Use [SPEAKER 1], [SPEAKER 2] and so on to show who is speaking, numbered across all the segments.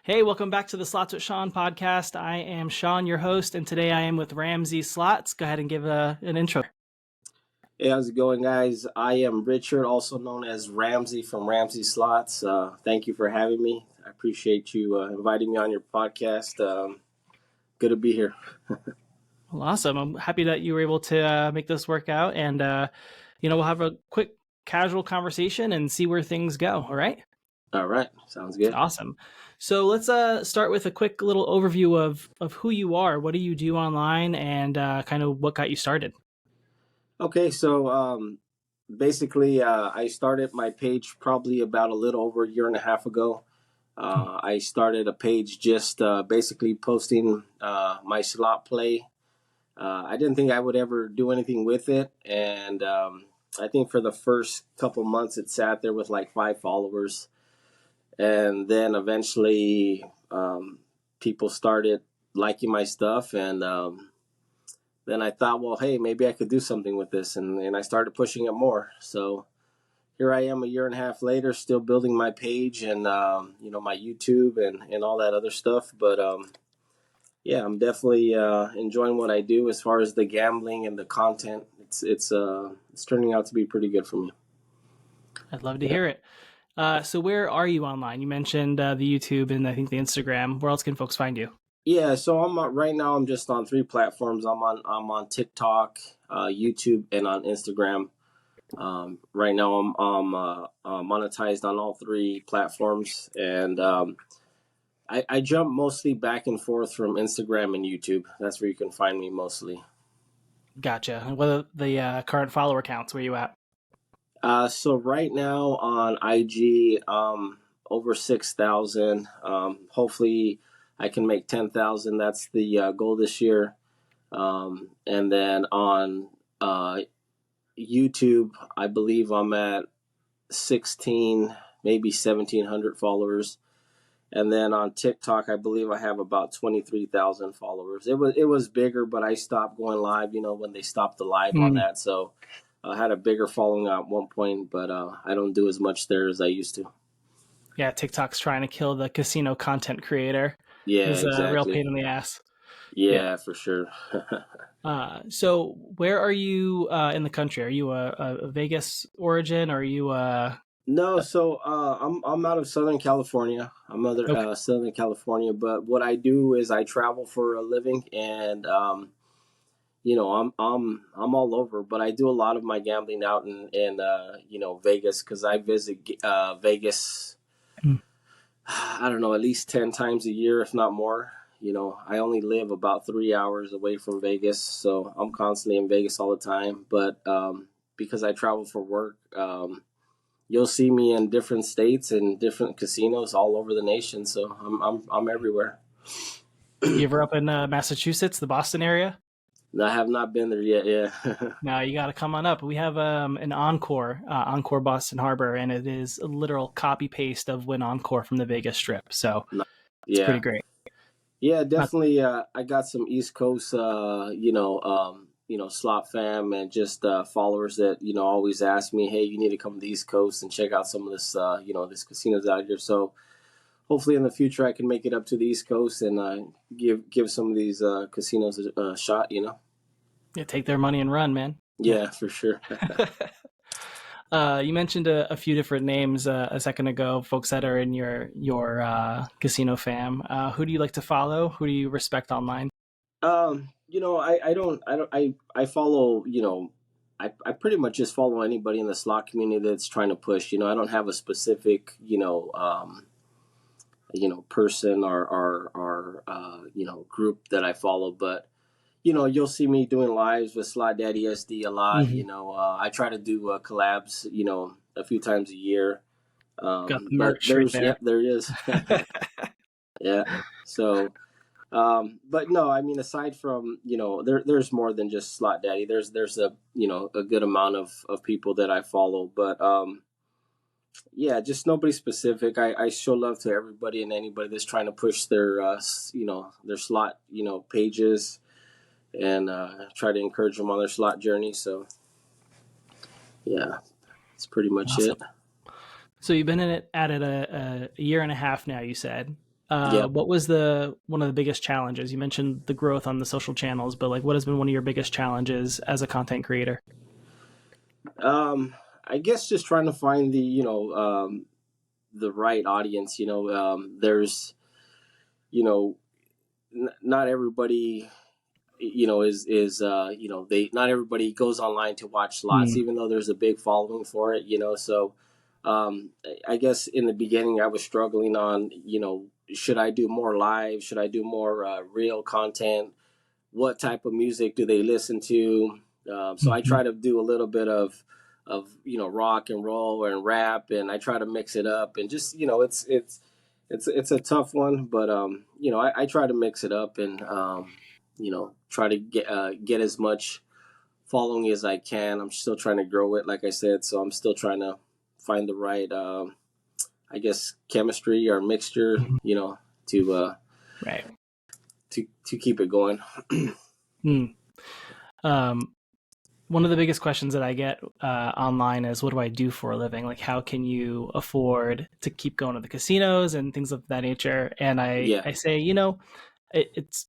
[SPEAKER 1] Hey, welcome back to the Slots with Shawn podcast. I am Shawn, your host, and today I am with Ramsey Slots. Go ahead and give an intro.
[SPEAKER 2] Hey, how's it going, guys? I am Richard, also known as Ramsey from Ramsey Slots. Thank you for having me. I appreciate you inviting me on your podcast. Good to be here.
[SPEAKER 1] Well, awesome. I'm happy that you were able to make this work out, and we'll have a quick, casual conversation and see where things go. All right.
[SPEAKER 2] All right, sounds good.
[SPEAKER 1] Awesome. So let's start with a quick little overview of who you are. What do you do online, and kind of what got you started?
[SPEAKER 2] Okay, so basically, I started my page probably about a little over a year and a half ago. I started a page just basically posting my slot play. I didn't think I would ever do anything with it, and I think for the first couple months it sat there with like 5 followers, and then eventually people started liking my stuff, and then I thought, well, hey, maybe I could do something with this, and I started pushing it more. So here I am a year and a half later, still building my page and my YouTube and all that other stuff. But yeah, I'm definitely enjoying what I do as far as the gambling and the content. It's turning out to be pretty good for me.
[SPEAKER 1] I'd love to hear it. So where are you online? You mentioned the YouTube and I think the Instagram. Where else can folks find you?
[SPEAKER 2] Yeah, so I'm right now. I'm just on 3 platforms. I'm on TikTok, YouTube, and on Instagram. Right now, I'm monetized on all 3 platforms, and I jump mostly back and forth from Instagram and YouTube. That's where you can find me mostly.
[SPEAKER 1] Gotcha. And what are the current follower counts? Where you at?
[SPEAKER 2] So right now on IG, over 6,000. Hopefully, I can make 10,000. That's the goal this year. And then on YouTube, I believe I'm at 16, maybe 1,700 followers. And then on TikTok, I believe I have about 23,000 followers. It was bigger, but I stopped going live. When they stopped the live on that, so I had a bigger following at one point, but I don't do as much there as I used to.
[SPEAKER 1] Yeah, TikTok's trying to kill the casino content creator.
[SPEAKER 2] Yeah,
[SPEAKER 1] It's
[SPEAKER 2] exactly.
[SPEAKER 1] a real pain in the ass.
[SPEAKER 2] Yeah, for sure.
[SPEAKER 1] So where are you in the country? Are you a Vegas origin, or are you
[SPEAKER 2] No, so I'm out of Southern California. I'm out
[SPEAKER 1] okay.
[SPEAKER 2] of Southern California, but what I do is I travel for a living, and I'm all over, but I do a lot of my gambling out in Vegas, because I visit Vegas. I don't know, at least 10 times a year, if not more. I only live about 3 hours away from Vegas, so I'm constantly in Vegas all the time. But because I travel for work, you'll see me in different states and different casinos all over the nation. So I'm everywhere.
[SPEAKER 1] You ever up in Massachusetts, the Boston area?
[SPEAKER 2] I have not been there yet. Yeah.
[SPEAKER 1] No, you got to come on up. We have an Encore Boston Harbor, and it is a literal copy paste of Win Encore from the Vegas Strip. So it's pretty great.
[SPEAKER 2] Yeah, definitely. I got some East Coast, slot fam and just followers that always ask me, "Hey, you need to come to the East Coast and check out some of this, this casinos out here." So hopefully in the future I can make it up to the East Coast and give some of these casinos a shot.
[SPEAKER 1] Yeah, take their money and run, man.
[SPEAKER 2] Yeah, for sure.
[SPEAKER 1] You mentioned a few different names a second ago, folks that are in your casino fam. Who do you like to follow? Who do you respect online?
[SPEAKER 2] I follow, I pretty much just follow anybody in the slot community that's trying to push. I don't have a specific, person or group that I follow, but you'll see me doing lives with Slot Daddy SD a lot. I try to do collabs, a few times a year.
[SPEAKER 1] Got the merch right there.
[SPEAKER 2] Yep, there is. Yeah. So, but no, I mean, aside from, there's more than just Slot Daddy. There's a good amount of people that I follow, but, yeah, just nobody specific. I show love to everybody and anybody that's trying to push their, their slot, pages, and try to encourage them on their slot journey. So, yeah, that's pretty much it.
[SPEAKER 1] So you've been at it a year and a half now, you said.
[SPEAKER 2] Yep.
[SPEAKER 1] What was one of the biggest challenges? You mentioned the growth on the social channels, but like, what has been one of your biggest challenges as a content creator?
[SPEAKER 2] I guess just trying to find the right audience. There's you know not everybody they not everybody goes online to watch slots,
[SPEAKER 1] Mm.
[SPEAKER 2] even though there's a big following for it. So I guess in the beginning I was struggling on, should I do more live, should I do more real content, what type of music do they listen to. So I
[SPEAKER 1] Mm-hmm.
[SPEAKER 2] try to do a little bit of rock and roll and rap, and I try to mix it up, and just it's a tough one, but I try to mix it up, and try to get as much following as I can. I'm still trying to grow it, like I said, so I'm still trying to find the right, I guess, chemistry or mixture,
[SPEAKER 1] Mm-hmm.
[SPEAKER 2] to
[SPEAKER 1] Right.
[SPEAKER 2] to keep it going.
[SPEAKER 1] Mm. Um, One of the biggest questions that I get online is, what do I do for a living? Like, how can you afford to keep going to the casinos and things of that nature? And
[SPEAKER 2] Yeah.
[SPEAKER 1] I say, it's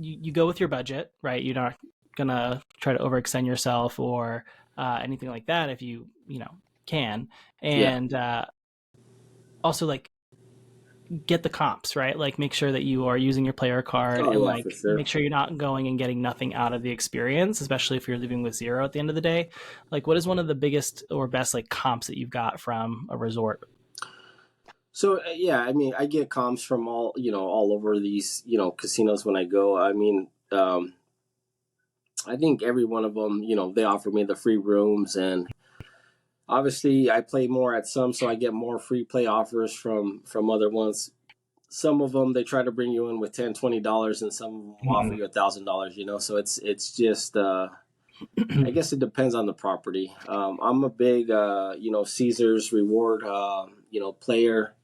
[SPEAKER 1] you go with your budget, right? You're not gonna try to overextend yourself or anything like that if you can.
[SPEAKER 2] Yeah.
[SPEAKER 1] And also, like, get the comps, right? Like, make sure that you are using your player card,
[SPEAKER 2] Oh
[SPEAKER 1] and
[SPEAKER 2] yeah,
[SPEAKER 1] like
[SPEAKER 2] for sure.
[SPEAKER 1] make sure you're not going and getting nothing out of the experience, especially if you're leaving with zero at the end of the day. Like, what is one of the biggest or best like comps that you've got from a resort?
[SPEAKER 2] So yeah, I mean, I get comps from all over these casinos when I go. I mean, I think every one of them, they offer me the free rooms, and obviously I play more at some, so I get more free play offers from other ones. Some of them they try to bring you in with $10, $20, and some of them offer
[SPEAKER 1] Mm-hmm.
[SPEAKER 2] you $1,000. So it's just I guess it depends on the property. I'm a big Caesars reward player,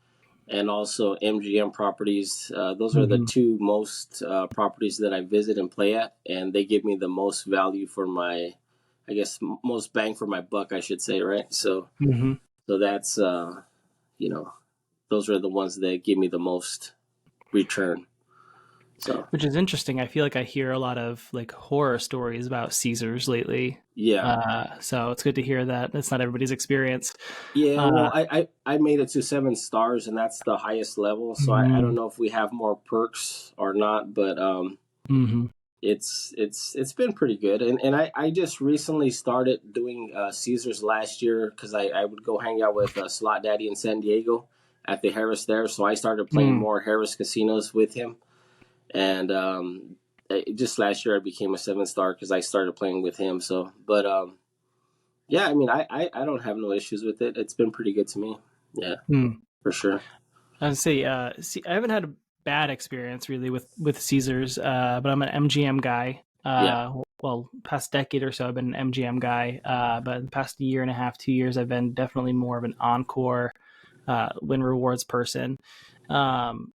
[SPEAKER 2] and also MGM properties. Those are the
[SPEAKER 1] Mm-hmm.
[SPEAKER 2] two most properties that I visit and play at, and they give me the most value for my, I guess, most bang for my buck, I should say, right? So,
[SPEAKER 1] Mm-hmm.
[SPEAKER 2] so that's you know, those are the ones that give me the most return. So,
[SPEAKER 1] Which is interesting. I feel like I hear a lot of like horror stories about Caesars lately.
[SPEAKER 2] yeah,
[SPEAKER 1] So it's good to hear that that's not everybody's experience.
[SPEAKER 2] yeah.
[SPEAKER 1] Uh,
[SPEAKER 2] Well, I made it to 7 stars, and that's the highest level. So I don't
[SPEAKER 1] mm,
[SPEAKER 2] know if we have more perks or not, but
[SPEAKER 1] mm-hmm.
[SPEAKER 2] it's been pretty good, and I just recently started doing Caesars last year because I would go hang out with Slot Daddy in San Diego at the Harris there, so I started playing
[SPEAKER 1] Mm.
[SPEAKER 2] more Harris casinos with him, and just last year I became a 7 star because I started playing with him. So, but yeah, I mean I don't have no issues with it. It's been pretty good to me. Yeah,
[SPEAKER 1] Mm.
[SPEAKER 2] for sure.
[SPEAKER 1] I'd say, I haven't had a bad experience really with Caesars, but I'm an MGM guy.
[SPEAKER 2] Yeah,
[SPEAKER 1] Well, past decade or so, I've been an MGM guy. But the past year and a half, 2 years, I've been definitely more of an Encore win rewards person. Um,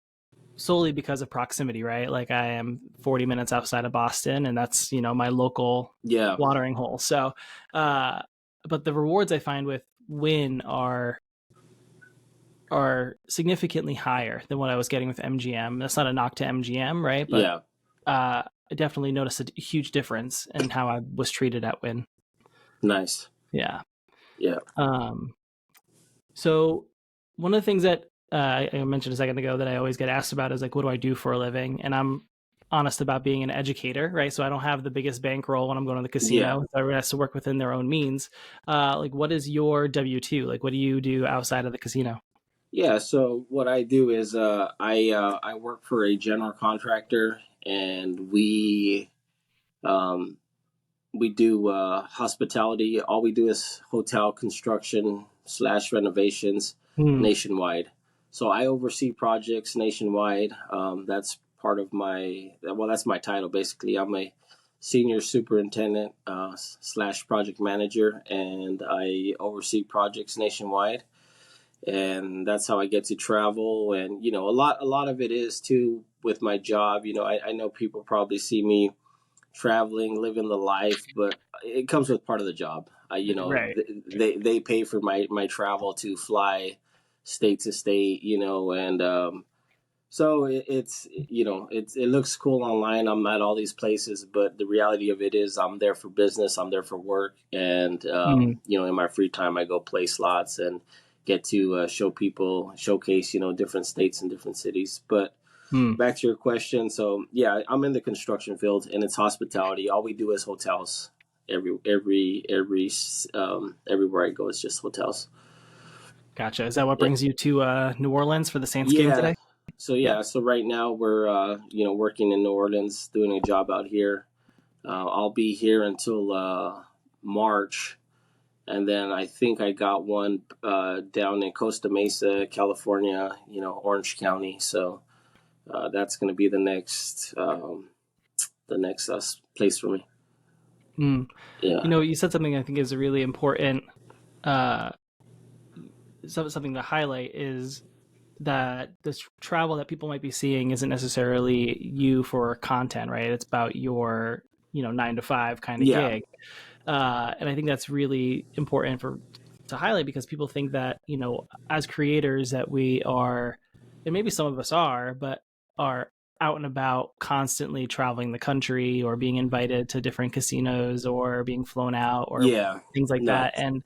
[SPEAKER 1] Solely because of proximity, right? Like, I am 40 minutes outside of Boston, and that's my local
[SPEAKER 2] yeah,
[SPEAKER 1] watering hole. So, uh, but the rewards I find with Win are significantly higher than what I was getting with MGM. That's not a knock to MGM, right? But
[SPEAKER 2] yeah.
[SPEAKER 1] I definitely noticed a huge difference in how I was treated at Win.
[SPEAKER 2] Nice.
[SPEAKER 1] Yeah.
[SPEAKER 2] Yeah,
[SPEAKER 1] Um, so one of the things that I mentioned a second ago that I always get asked about is like, what do I do for a living? And I'm honest about being an educator, right? So I don't have the biggest bankroll when I'm going to the
[SPEAKER 2] yeah.
[SPEAKER 1] casino. Everyone has to work within their own means. Like, what is your W-2? Like, what do you do outside of the casino?
[SPEAKER 2] Yeah, so what I do is I work for a general contractor, and um, we do hospitality. All we do is hotel construction slash renovations
[SPEAKER 1] Hmm.
[SPEAKER 2] nationwide. So I oversee projects nationwide. That's part of that's my title basically. I'm a senior superintendent slash project manager, and I oversee projects nationwide, and that's how I get to travel. And a lot of it is too with my job. I know people probably see me traveling, living the life, but it comes with part of the job.
[SPEAKER 1] Right.
[SPEAKER 2] They pay for my travel to fly state to state, and So it looks cool online. I'm at all these places, but the reality of it is I'm there for business. I'm there for work, and
[SPEAKER 1] Mm,
[SPEAKER 2] in my free time I go play slots and get to showcase different states and different cities. But
[SPEAKER 1] mm.
[SPEAKER 2] back to your question, so yeah, I'm in the construction field and it's hospitality. All we do is hotels. Everywhere I go, it's just hotels.
[SPEAKER 1] Gotcha. Is that what
[SPEAKER 2] Yeah.
[SPEAKER 1] brings you to New Orleans for the Saints game
[SPEAKER 2] Yeah.
[SPEAKER 1] today?
[SPEAKER 2] So
[SPEAKER 1] Yeah.
[SPEAKER 2] yeah, so right now we're working in New Orleans, doing a job out here. I'll be here until March, and then I think I got one down in Costa Mesa, California. Orange County. So that's going to be the next place for me.
[SPEAKER 1] Mm.
[SPEAKER 2] Yeah.
[SPEAKER 1] You said something I think is a really important uh, something to highlight is that this travel that people might be seeing isn't necessarily you for content, right? It's about your 9 to 5 kind of
[SPEAKER 2] Yeah.
[SPEAKER 1] gig, and I think that's really important for to highlight because people think that as creators that we are, and maybe some of us are, but are out and about constantly traveling the country or being invited to different casinos or being flown out or
[SPEAKER 2] Yeah.
[SPEAKER 1] things like
[SPEAKER 2] No,
[SPEAKER 1] that, and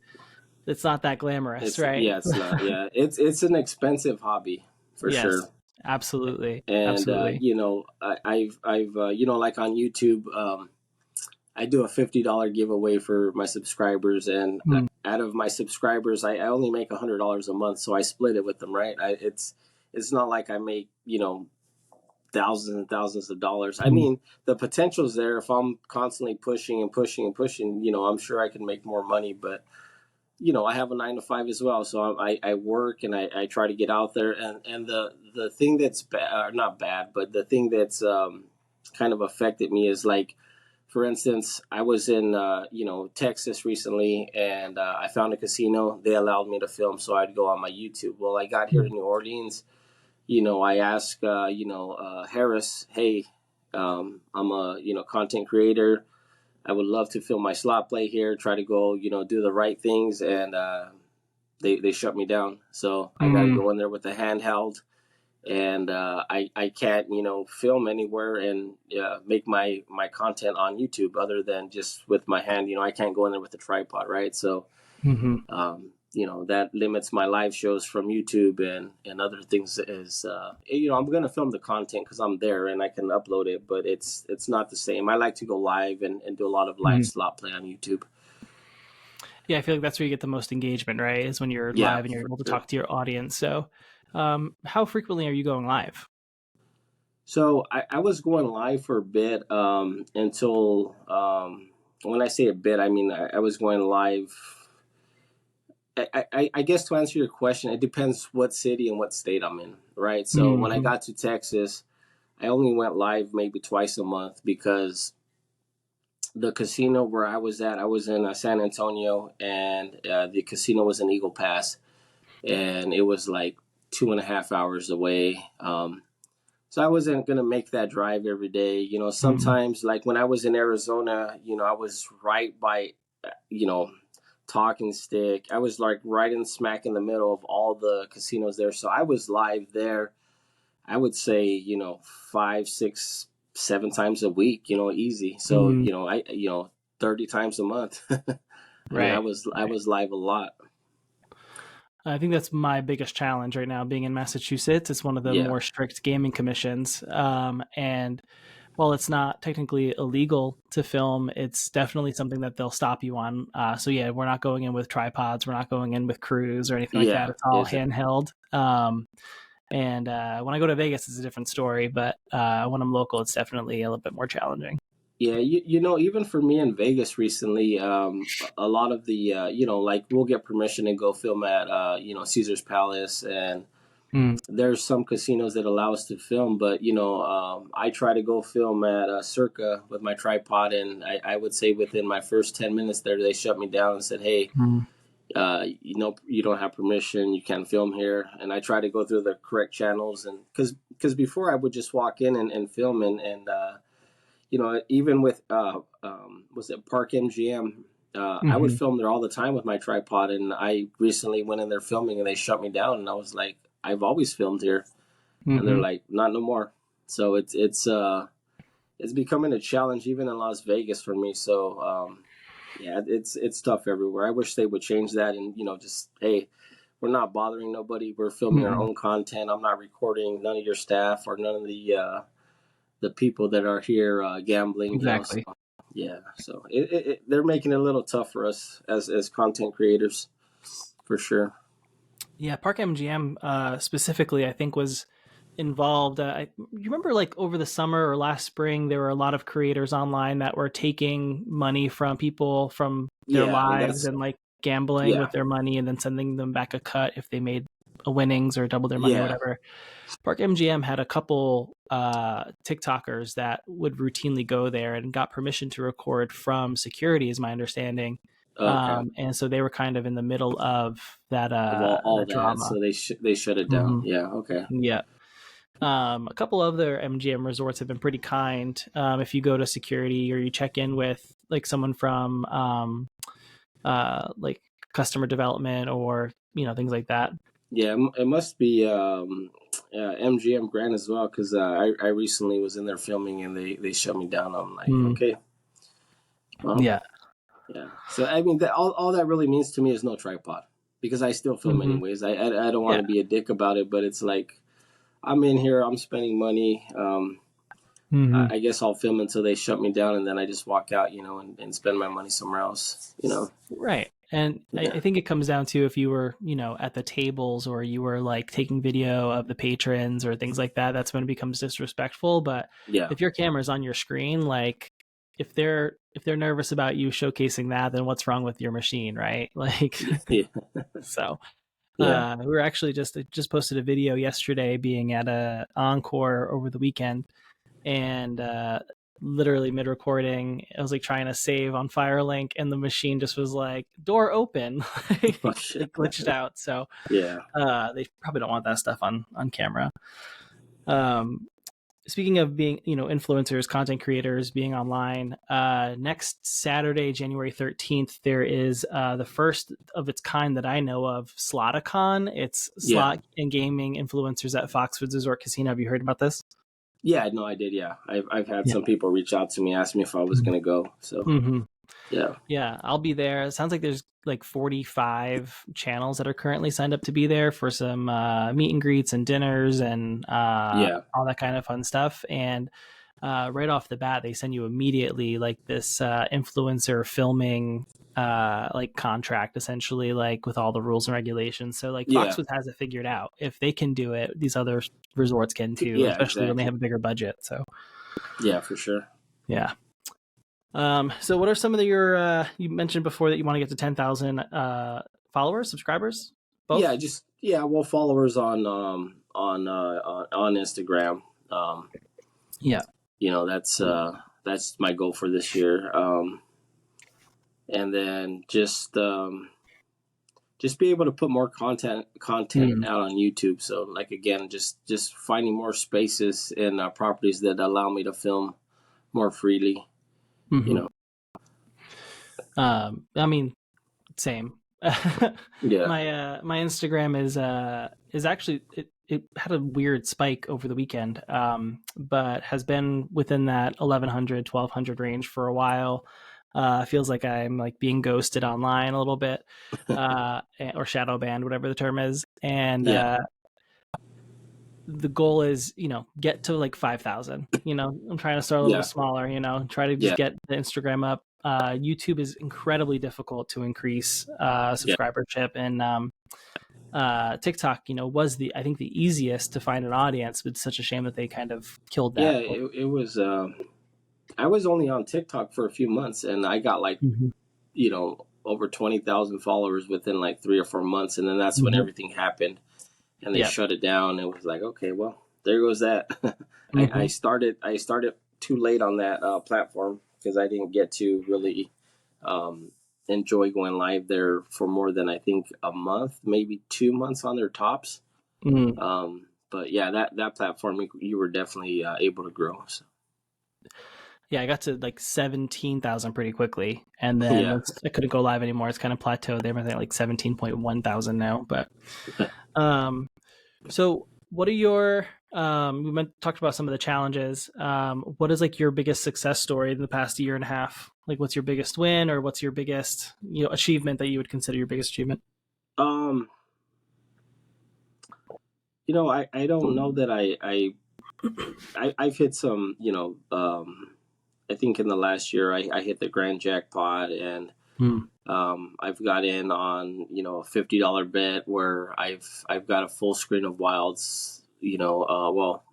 [SPEAKER 1] it's not that glamorous, right?
[SPEAKER 2] it's not. Yeah, it's an expensive hobby for
[SPEAKER 1] Yes,
[SPEAKER 2] sure.
[SPEAKER 1] absolutely,
[SPEAKER 2] And
[SPEAKER 1] absolutely.
[SPEAKER 2] I've like on YouTube, I do a $50 giveaway for my subscribers, and
[SPEAKER 1] Mm,
[SPEAKER 2] out of my subscribers, I only make $100 a month, so I split it with them, right? It's not like I make thousands and thousands of dollars. I
[SPEAKER 1] mm,
[SPEAKER 2] mean, the potential's there if I'm constantly pushing and pushing and pushing. I'm sure I can make more money, but I have a 9 to 5 as well. So I work and I try to get out there. And the thing that's bad, not bad, but the thing that's kind of affected me is like, for instance, I was in Texas recently, and I found a casino. They allowed me to film, so I'd go on my YouTube. Well, I got here to
[SPEAKER 1] mm,
[SPEAKER 2] New Orleans. I asked Harris, hey, I'm a content creator. I would love to film my slot play here, try to go, do the right things, and they shut me down. So I got to
[SPEAKER 1] mm.
[SPEAKER 2] go in there with a handheld, and I can't, film anywhere and make my content on YouTube other than just with my hand. I can't go in there with a tripod, right? So
[SPEAKER 1] Mhm.
[SPEAKER 2] that limits my live shows from YouTube and other things. Is I'm gonna film the content because I'm there and I can upload it, but it's not the same. I like to go live and do a lot of live
[SPEAKER 1] Mhm.
[SPEAKER 2] slot play on YouTube.
[SPEAKER 1] Yeah, I feel like that's where you get the most engagement, right? Is when you're
[SPEAKER 2] Yeah,
[SPEAKER 1] live and you're able to
[SPEAKER 2] sure.
[SPEAKER 1] talk to your audience. So, how frequently are you going live?
[SPEAKER 2] So I was going live for a bit until when I say a bit, I mean I was going live. I guess to answer your question, it depends what city and what state I'm in, right? So when I
[SPEAKER 1] Mhm.
[SPEAKER 2] got to Texas, I only went live maybe twice a month because the casino where I was at, I was in San Antonio, and the casino was in Eagle Pass, and it was like 2.5 hours away. So I wasn't gonna make that drive every day.
[SPEAKER 1] Mhm.
[SPEAKER 2] Sometimes like when I was in Arizona, I was right by, you know, Talking Stick. I was like right in smack in the middle of all the casinos there. So I was live there. I would say, 5, 6, 7 times a week. Easy. So
[SPEAKER 1] Mhm.
[SPEAKER 2] 30 times a month. I mean, I
[SPEAKER 1] Right.
[SPEAKER 2] was I
[SPEAKER 1] Right.
[SPEAKER 2] was live a lot.
[SPEAKER 1] I think that's my biggest challenge right now. Being in Massachusetts, it's one of the
[SPEAKER 2] Yeah.
[SPEAKER 1] more strict gaming commissions, and while it's not technically illegal to film, it's definitely something that they'll stop you on. So yeah, we're not going in with tripods, we're not going in with crews or anything like that.
[SPEAKER 2] Yeah.
[SPEAKER 1] It's all
[SPEAKER 2] Is it?
[SPEAKER 1] handheld. And when I go to Vegas, it's a different story. But when I'm local, it's definitely a little bit more challenging.
[SPEAKER 2] Yeah, even for me in Vegas recently, a lot of the, like we'll get permission to go film at, Caesar's Palace, and
[SPEAKER 1] Mm,
[SPEAKER 2] there's some casinos that allow us to film, but, I try to go film at Circa with my tripod, and I would say within my first 10 minutes there, they shut me down and said, hey,
[SPEAKER 1] mm,
[SPEAKER 2] you don't have permission, you can't film here. And I try to go through the correct channels, and because before I would just walk in and film, and even with was it Park MGM? I would
[SPEAKER 1] hmm.
[SPEAKER 2] film there all the time with my tripod, and I recently went in there filming, and they shut me down, and I was like, I've always filmed here, and they're
[SPEAKER 1] Mm-hmm.
[SPEAKER 2] like, not no more. So it's becoming a challenge even in Las Vegas for me. So yeah, it's tough everywhere. I wish they would change that, and just, hey, we're not bothering nobody. We're filming our
[SPEAKER 1] Mm-hmm.
[SPEAKER 2] own content. I'm not recording none of your staff or none of the people that are here gambling. So
[SPEAKER 1] Exactly.
[SPEAKER 2] yeah, so they're making it a little tough for us as content creators, for sure.
[SPEAKER 1] Yeah, Park MGM specifically, I think was involved. You remember, like over the summer or last spring, there were a lot of creators online that were taking money from people from their
[SPEAKER 2] Yeah, and
[SPEAKER 1] lives
[SPEAKER 2] that's
[SPEAKER 1] and like gambling
[SPEAKER 2] yeah,
[SPEAKER 1] with their money and then sending them back a cut if they made a winnings or double their money or
[SPEAKER 2] yeah.
[SPEAKER 1] whatever. Park MGM had a couple TikTokers that would routinely go there and got permission to record from security, is my understanding.
[SPEAKER 2] Okay,
[SPEAKER 1] And so they were kind of in the middle of
[SPEAKER 2] of all
[SPEAKER 1] that
[SPEAKER 2] that,
[SPEAKER 1] drama.
[SPEAKER 2] so they shut it down.
[SPEAKER 1] Hmm.
[SPEAKER 2] Yeah, okay.
[SPEAKER 1] Yeah. A couple of other MGM resorts have been pretty kind. If you go to security or you check in with like someone from like customer development or things like that.
[SPEAKER 2] Yeah, it must be MGM Grand as well, because I recently was in there filming and they shut me down. I'm like,
[SPEAKER 1] Mm,
[SPEAKER 2] okay, well,
[SPEAKER 1] yeah.
[SPEAKER 2] yeah. So I mean, all that really means to me is no tripod, because I still film
[SPEAKER 1] Hmm.
[SPEAKER 2] anyways. I don't want
[SPEAKER 1] Yeah.
[SPEAKER 2] to be a dick about it, but it's like, I'm in here, I'm spending money.
[SPEAKER 1] Hmm.
[SPEAKER 2] I guess I'll film until they shut me down, and then I just walk out, and spend my money somewhere else.
[SPEAKER 1] Right. And
[SPEAKER 2] Yeah,
[SPEAKER 1] I think it comes down to if you were, at the tables or you were like taking video of the patrons or things like that, that's when it becomes disrespectful. But
[SPEAKER 2] yeah,
[SPEAKER 1] if your camera's on your screen, like if they're nervous about you showcasing that, then what's wrong with your machine, right? Like
[SPEAKER 2] yeah,
[SPEAKER 1] so
[SPEAKER 2] yeah.
[SPEAKER 1] we were actually just posted a video yesterday being at a encore over the weekend and literally mid recording, I was like trying to save on Firelink, and the machine just was like door open,
[SPEAKER 2] Oh,
[SPEAKER 1] like
[SPEAKER 2] shit.
[SPEAKER 1] it glitched out. So
[SPEAKER 2] Yeah,
[SPEAKER 1] they probably don't want that stuff on camera. Um, Speaking of being influencers, content creators being online, next Saturday, January 13th, there is the first of its kind that I know of, Sloticon. It's
[SPEAKER 2] yeah.
[SPEAKER 1] slot and gaming influencers at Foxwoods Resort Casino. Have you heard about this?
[SPEAKER 2] Yeah, no, I did. Yeah, I've had
[SPEAKER 1] Yeah.
[SPEAKER 2] some people reach out to me, ask me if I was gonna go. So
[SPEAKER 1] Mm-hmm.
[SPEAKER 2] yeah,
[SPEAKER 1] Yeah, I'll be there. It sounds like there's like 45 channels that are currently signed up to be there for some meet and greets and dinners and
[SPEAKER 2] yeah,
[SPEAKER 1] all that kind of fun stuff. And right off the bat, they send you immediately like this influencer filming like contract, essentially, like with all the rules and regulations. So like
[SPEAKER 2] yeah,
[SPEAKER 1] Foxwoods has it figured out. If they can do it, these other resorts can too,
[SPEAKER 2] yeah.
[SPEAKER 1] especially when they
[SPEAKER 2] Exactly.
[SPEAKER 1] have a bigger budget. So
[SPEAKER 2] Yeah, for sure.
[SPEAKER 1] yeah. So what are some of your you mentioned before that you want to get to 10,000 followers, subscribers,
[SPEAKER 2] Yeah,
[SPEAKER 1] both?
[SPEAKER 2] just yeah. Well, followers on Instagram. Um,
[SPEAKER 1] Yeah.
[SPEAKER 2] that's my goal for this year. And then just be able to put more content
[SPEAKER 1] Mm-hmm.
[SPEAKER 2] out on YouTube. So like, again, just finding more spaces and properties that allow me to film more freely. You know.
[SPEAKER 1] I mean, same.
[SPEAKER 2] Yeah.
[SPEAKER 1] My Instagram is actually it had a weird spike over the weekend, but has been within that 1100 1200 range for a while. Feels like I'm like being ghosted online a little bit, or shadow banned, whatever the term is, and
[SPEAKER 2] Yeah.
[SPEAKER 1] the goal is get to like 5,000. I'm trying to start a little bit
[SPEAKER 2] Yeah.
[SPEAKER 1] smaller, try to just
[SPEAKER 2] Yeah.
[SPEAKER 1] get the Instagram up. YouTube is incredibly difficult to increase
[SPEAKER 2] Yeah.
[SPEAKER 1] subscribership, and TikTok was the I think the easiest to find an audience, but it's such a shame that they kind of killed
[SPEAKER 2] Yeah.
[SPEAKER 1] that.
[SPEAKER 2] It was. I was only on TikTok for a few months, and I got like
[SPEAKER 1] Mhm.
[SPEAKER 2] over 20,000 followers within like 3 or 4 months, and then that's when
[SPEAKER 1] Mhm.
[SPEAKER 2] everything happened, and they
[SPEAKER 1] Yeah.
[SPEAKER 2] shut it down. It was like, okay, well, there goes that. I
[SPEAKER 1] Hmm.
[SPEAKER 2] started too late on that platform, because I didn't get to really um, enjoy going live there for more than, I think, a month, maybe 2 months on their tops.
[SPEAKER 1] Mm.
[SPEAKER 2] But yeah, that platform, you were definitely able to grow. So,
[SPEAKER 1] Yeah, I got to like 17,000 pretty quickly, and then
[SPEAKER 2] yeah.
[SPEAKER 1] once I couldn't go live anymore, it's kind of plateaued. They're at like 17.1 thousand now, but um. So, what are your talked about some of the challenges. What is like your biggest success story in the past year and a half? Like, what's your biggest win, or what's your biggest achievement that you would consider your biggest achievement?
[SPEAKER 2] Um, I don't know that I've hit some, I think in the last year I hit the grand jackpot, and
[SPEAKER 1] Hmm.
[SPEAKER 2] I've got in on a $50 bet where I've got a full screen of wilds, well,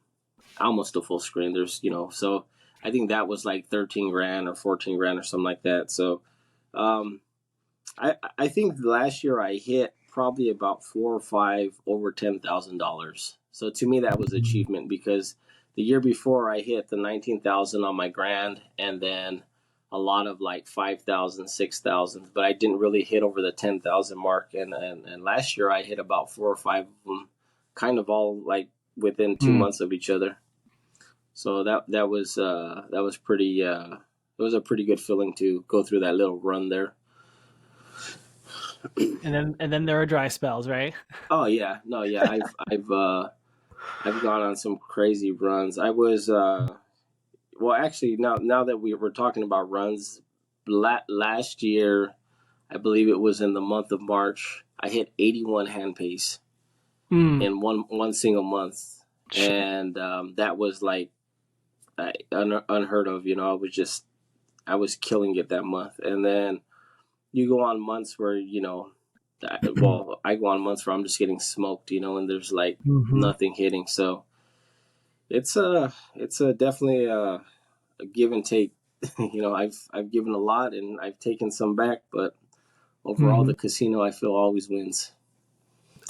[SPEAKER 2] almost a full screen. There's so I think that was like 13 grand or 14 grand or something like that. So um, I think last year I hit probably about four or five over $10,000. So to me that was achievement, because the year before I hit the 19,000 on my grand, and then a lot of like 5,000, 6,000, but I didn't really hit over the 10,000 mark. And last year I hit about four or five of them, kind of all like within 2 months of each other. So that was pretty. It was a pretty good feeling to go through that little run there.
[SPEAKER 1] And then there are dry spells, right?
[SPEAKER 2] Oh yeah, no, yeah. I've gone on some crazy runs. I was well, actually, now that we were talking about runs, last year, I believe it was in the month of March, I hit 81 hand pace
[SPEAKER 1] Mm.
[SPEAKER 2] in one single month,
[SPEAKER 1] Shit.
[SPEAKER 2] and that was like unheard of. I was killing it that month, and then you go on months where well, I go on months where I'm just getting smoked, and there's like
[SPEAKER 1] Mm-hmm.
[SPEAKER 2] nothing hitting. So it's a definitely a give and take. I've given a lot and I've taken some back, but overall
[SPEAKER 1] Mm-hmm.
[SPEAKER 2] the casino I feel always wins.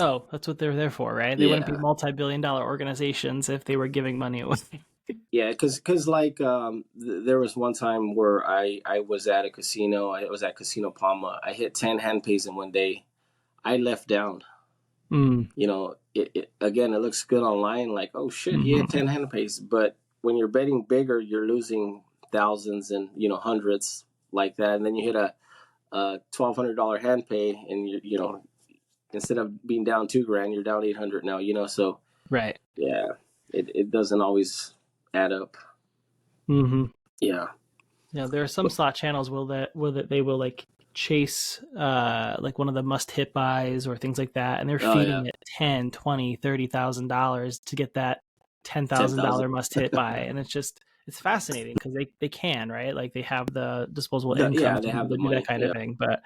[SPEAKER 1] Oh, that's what they're there for, right? They wouldn't be
[SPEAKER 2] Yeah,
[SPEAKER 1] multi-billion-dollar organizations if they were giving money away.
[SPEAKER 2] yeah, because like there was one time where I was at a casino. I was at Casino Palma. I hit 10 hand pays in one day. I left down.
[SPEAKER 1] Mm.
[SPEAKER 2] Again, it looks good online, like, oh shit, he had
[SPEAKER 1] Mm-hmm.
[SPEAKER 2] 10 hand pays. But when you're betting bigger, you're losing thousands and hundreds like that. And then you hit a $1,200 hand pay, and instead of being down 2 grand, you're down 800 now. So
[SPEAKER 1] Right.
[SPEAKER 2] yeah, it doesn't always add up.
[SPEAKER 1] Mm-hmm.
[SPEAKER 2] Yeah.
[SPEAKER 1] Yeah, there are some slot channels will that they will like chase like one of the must hit buys or things like that, and they're
[SPEAKER 2] Oh yeah.
[SPEAKER 1] feeding it 10, 20, $30,000 to get that ten
[SPEAKER 2] ten
[SPEAKER 1] thousand
[SPEAKER 2] thousand.
[SPEAKER 1] dollar must hit buy. And it's fascinating because they can, right? Like they have the disposable income
[SPEAKER 2] Yeah,
[SPEAKER 1] to
[SPEAKER 2] they
[SPEAKER 1] be
[SPEAKER 2] have
[SPEAKER 1] able
[SPEAKER 2] the
[SPEAKER 1] to do that
[SPEAKER 2] money.
[SPEAKER 1] kind of
[SPEAKER 2] Yeah.
[SPEAKER 1] thing. But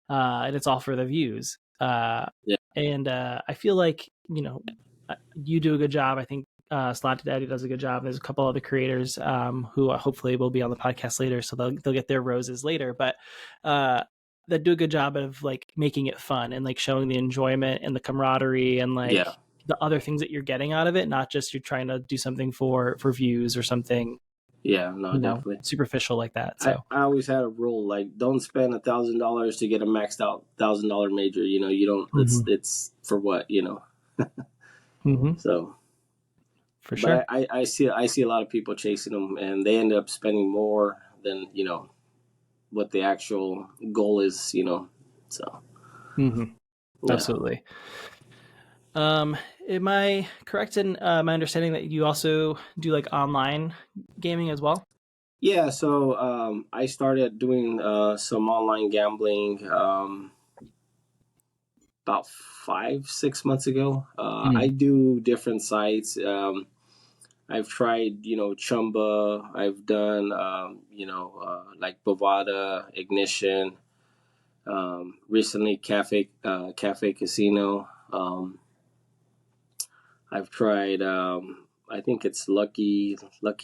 [SPEAKER 1] and it's all for the views.
[SPEAKER 2] Yeah.
[SPEAKER 1] And I feel like you do a good job. I think Slot Daddy does a good job. There's a couple other creators who hopefully will be on the podcast later, so they'll get their roses later. But that do a good job of like making it fun and like showing the enjoyment and the camaraderie and like
[SPEAKER 2] Yeah.
[SPEAKER 1] the other things that you're getting out of it, not just you're trying to do something for views or something
[SPEAKER 2] Yeah. No, definitely.
[SPEAKER 1] superficial like that.
[SPEAKER 2] I,
[SPEAKER 1] So
[SPEAKER 2] I always had a rule, like, don't spend $1,000 to get a maxed out $1,000 major. You don't.
[SPEAKER 1] mm-hmm.
[SPEAKER 2] It's for what.
[SPEAKER 1] Mm-hmm.
[SPEAKER 2] So,
[SPEAKER 1] For
[SPEAKER 2] but
[SPEAKER 1] sure.
[SPEAKER 2] I see a lot of people chasing them, and they end up spending more than what the actual goal is. So
[SPEAKER 1] Mm-hmm.
[SPEAKER 2] yeah,
[SPEAKER 1] Absolutely. Am I correct in my understanding that you also do like online gaming as well?
[SPEAKER 2] yeah. So I started doing some online gambling about 5, 6 months ago. I
[SPEAKER 1] Mm.
[SPEAKER 2] do different sites. I've tried, Chumba. I've done, like Bovada, Ignition. Recently, Cafe Casino. I've tried. I think it's Lucky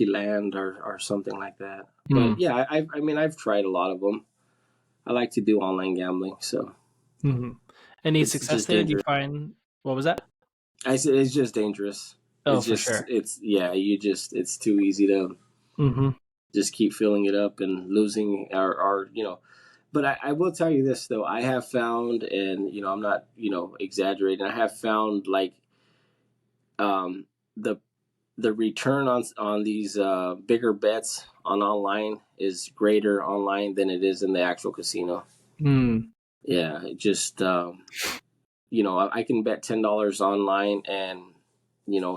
[SPEAKER 2] Land or something like that. But
[SPEAKER 1] Mm.
[SPEAKER 2] yeah, I mean, I've tried a lot of them. I like to do online gambling, so
[SPEAKER 1] Hmm. Any
[SPEAKER 2] it's
[SPEAKER 1] success
[SPEAKER 2] just
[SPEAKER 1] there? Do you
[SPEAKER 2] dangerous.
[SPEAKER 1] find what was that?
[SPEAKER 2] I said it's just dangerous.
[SPEAKER 1] Oh, for sure.
[SPEAKER 2] It's yeah. It's too easy to
[SPEAKER 1] Hmm.
[SPEAKER 2] just keep filling it up and losing or. But I will tell you this though, I have found, and I'm not exaggerating. I have found like um, the the return on these bigger bets on online is greater online than it is in the actual casino.
[SPEAKER 1] Mm.
[SPEAKER 2] Yeah, it just I can bet $10 online and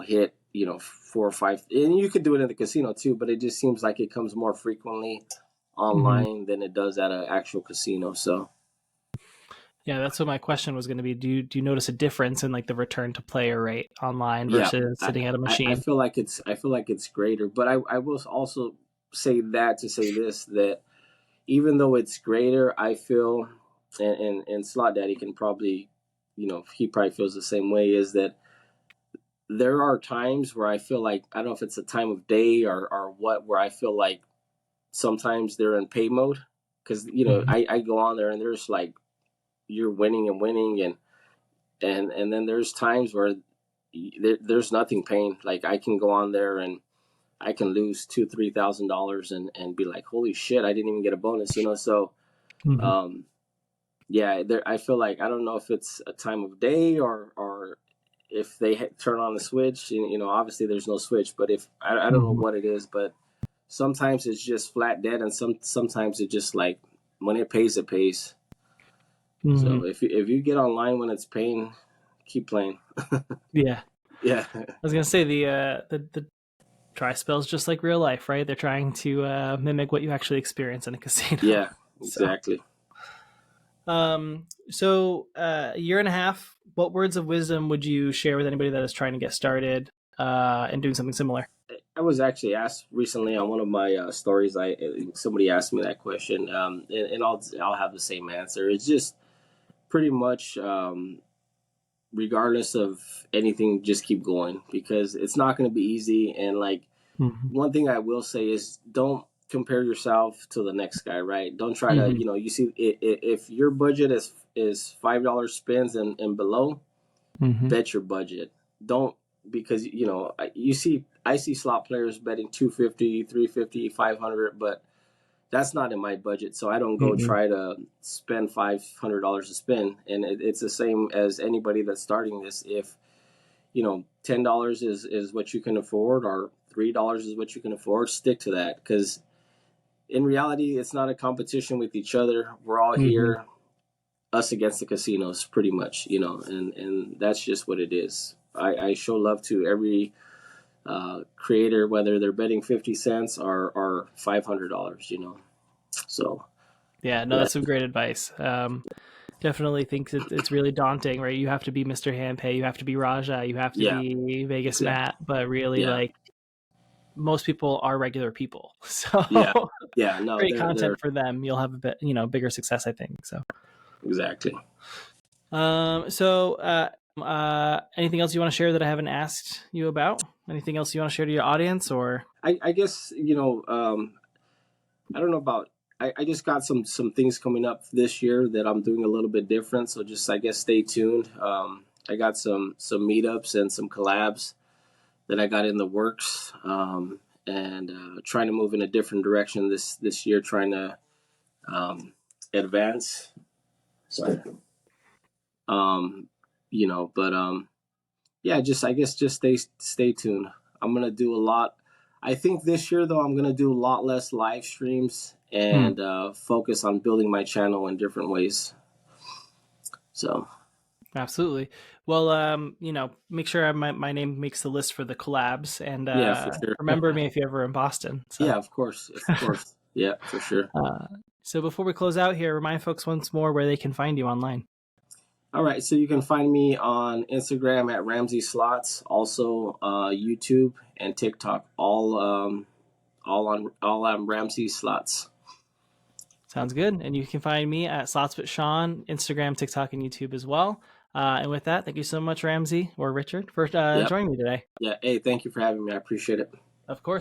[SPEAKER 2] hit 4 or 5, and you could do it in the casino too, but it just seems like it comes more frequently
[SPEAKER 1] Mm-hmm.
[SPEAKER 2] online than it does at an actual casino. So
[SPEAKER 1] Yeah, that's what my question was going to be. Do you notice a difference in like the return to player rate online
[SPEAKER 2] yeah,
[SPEAKER 1] versus
[SPEAKER 2] I,
[SPEAKER 1] sitting at a
[SPEAKER 2] I
[SPEAKER 1] machine?
[SPEAKER 2] feel like it's greater, but I will also say that to say this, that even though it's greater, I feel, and Slot Daddy can probably, he probably feels the same way, is that there are times where I feel like, I don't know if it's a time of day or what, where I feel like sometimes they're in pay mode. Because,
[SPEAKER 1] Mm-hmm.
[SPEAKER 2] I go on there and there's like, you're winning and winning. And then there's times where there's nothing paying. Like I can go on there and I can lose $2,000-3,000 and be like, holy shit, I didn't even get a bonus, So,
[SPEAKER 1] Mm-hmm.
[SPEAKER 2] um, yeah, I feel like, I don't know if it's a time of day or if they turn on the switch. Obviously there's no switch, but if I don't know
[SPEAKER 1] Mm-hmm.
[SPEAKER 2] what it is, but sometimes it's just flat dead, and sometimes it just like, when it pays, it pays.
[SPEAKER 1] Mm-hmm.
[SPEAKER 2] So if you get online when it's paying, keep playing.
[SPEAKER 1] Yeah,
[SPEAKER 2] Yeah,
[SPEAKER 1] I was gonna say the try spells just like real life, right? They're trying to mimic what you actually experience in a casino.
[SPEAKER 2] yeah,
[SPEAKER 1] So,
[SPEAKER 2] exactly.
[SPEAKER 1] a year and a half. What words of wisdom would you share with anybody that is trying to get started and doing something similar?
[SPEAKER 2] I was actually asked recently on one of my stories. Somebody asked me that question, and I'll have the same answer. It's just pretty much, regardless of anything, just keep going, because it's not going to be easy. And like,
[SPEAKER 1] Mm-hmm.
[SPEAKER 2] one thing I will say is, don't compare yourself to the next guy. Right? Don't try to,
[SPEAKER 1] Mm-hmm.
[SPEAKER 2] you see, if your budget is $5 spins and below,
[SPEAKER 1] Mm-hmm.
[SPEAKER 2] bet your budget. Don't, because I see slot players betting 250, 350, 500, but that's not in my budget, so I don't go
[SPEAKER 1] Mm-hmm.
[SPEAKER 2] try to spend $500 to spin. And it's the same as anybody that's starting this. If $10 is what you can afford, or $3 is what you can afford, stick to that, because in reality, it's not a competition with each other. We're all
[SPEAKER 1] Mm-hmm.
[SPEAKER 2] here, us against the casinos, pretty much, and that's just what it is. I show love to every creator, whether they're betting 50 cents or $500. So
[SPEAKER 1] Yeah, no,
[SPEAKER 2] yeah,
[SPEAKER 1] that's some great advice. Definitely think that it's really daunting, right? You have to be Mr. Handpay, you have to be Raja, you have to
[SPEAKER 2] yeah,
[SPEAKER 1] be Vegas
[SPEAKER 2] exactly,
[SPEAKER 1] Matt, but really,
[SPEAKER 2] yeah,
[SPEAKER 1] like, most people are regular people. So
[SPEAKER 2] yeah, yeah. No,
[SPEAKER 1] great
[SPEAKER 2] they're
[SPEAKER 1] content for them. You'll have a bit, bigger success, I think. So,
[SPEAKER 2] exactly.
[SPEAKER 1] anything else you want to share that I haven't asked you about? Anything else you want to share to your audience, or?
[SPEAKER 2] I guess, I don't know about. I just got some things coming up this year that I'm doing a little bit different. So just, I guess, stay tuned. I got some meetups and some collabs that I got in the works, and trying to move in a different direction this year, trying to advance. Sorry, um, but yeah, just, I guess, just stay tuned. I'm gonna do a lot. I think this year, though, I'm gonna do a lot less live streams
[SPEAKER 1] Hmm.
[SPEAKER 2] and focus on building my channel in different ways. So
[SPEAKER 1] Absolutely. Well, make sure my name makes the list for the collabs, and
[SPEAKER 2] yeah, for sure.
[SPEAKER 1] remember me if you're ever in Boston. So,
[SPEAKER 2] Yeah, of course, of course. Yeah, for sure.
[SPEAKER 1] uh, so before we close out here, remind folks once more where they can find you online.
[SPEAKER 2] All right, so you can find me on Instagram at Ramsey Slots, also YouTube and TikTok, all on Ramsey Slots.
[SPEAKER 1] Sounds good. And you can find me at Slots with Shawn, Instagram, TikTok, and YouTube as well. And with that, thank you so much, Ramsey or Richard, for
[SPEAKER 2] Yep.
[SPEAKER 1] joining me today.
[SPEAKER 2] Yeah. Hey, thank you for having me. I appreciate it.
[SPEAKER 1] Of course.